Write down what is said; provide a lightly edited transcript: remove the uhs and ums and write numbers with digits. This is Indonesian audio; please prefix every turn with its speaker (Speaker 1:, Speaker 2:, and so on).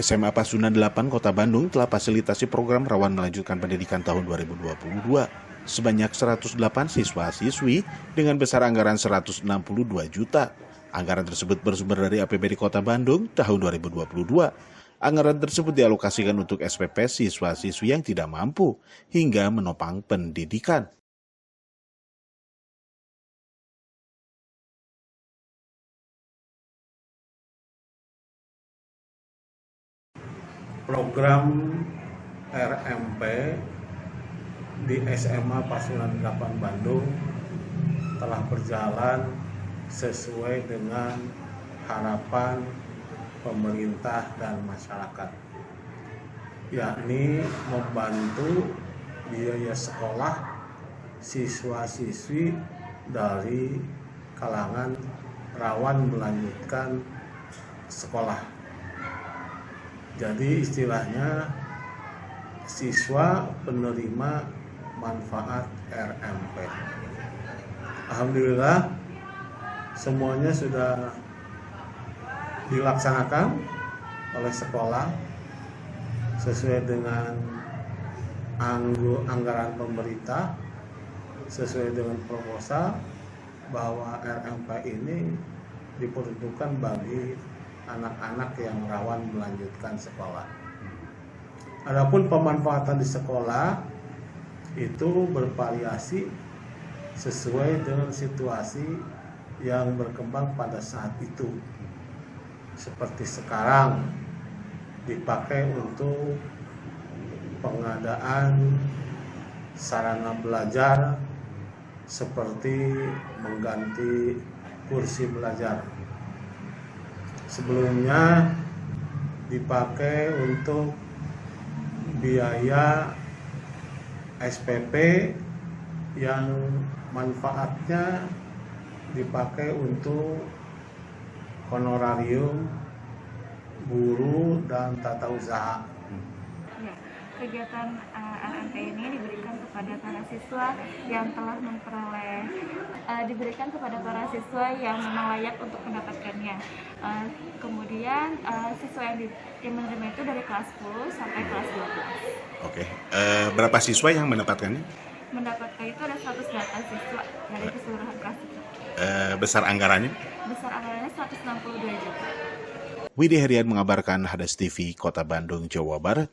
Speaker 1: SMA Pasundan 8 Kota Bandung telah fasilitasi program rawan melanjutkan pendidikan tahun 2022 sebanyak 108 siswa-siswi dengan besar anggaran 162 juta. Anggaran tersebut bersumber dari APBD Kota Bandung tahun 2022. Anggaran tersebut dialokasikan untuk SPP siswa-siswi yang tidak mampu hingga menopang pendidikan.
Speaker 2: Program RMP di SMA Pasundan 8 Bandung telah berjalan sesuai dengan harapan pemerintah dan masyarakat, yakni membantu biaya sekolah siswa-siswi dari kalangan rawan melanjutkan sekolah. Jadi istilahnya siswa penerima manfaat RMP. Alhamdulillah semuanya sudah dilaksanakan oleh sekolah sesuai dengan anggaran pemerintah, sesuai dengan proposal bahwa RMP ini diperuntukkan bagi anak-anak yang rawan melanjutkan sekolah. Adapun pemanfaatan di sekolah itu bervariasi sesuai dengan situasi yang berkembang pada saat itu. Seperti sekarang dipakai untuk pengadaan sarana belajar seperti mengganti kursi belajar. Sebelumnya dipakai untuk biaya SPP yang manfaatnya dipakai untuk honorarium guru dan tata usaha.
Speaker 3: Ya, kegiatan RMP ini diberikan kepada para siswa yang telah memperoleh, diberikan kepada para siswa yang memang layak untuk mendapatkannya. Kemudian siswa yang menerima itu dari kelas 10 sampai kelas 12.
Speaker 1: Oke, berapa siswa yang mendapatkannya?
Speaker 3: Mendapatkan itu ada 108 siswa dari keseluruhan kelas itu.
Speaker 1: Besar anggarannya?
Speaker 3: Besar anggarannya 162 juta.
Speaker 1: Widi Herian mengabarkan Hadas TV Kota Bandung, Jawa Barat.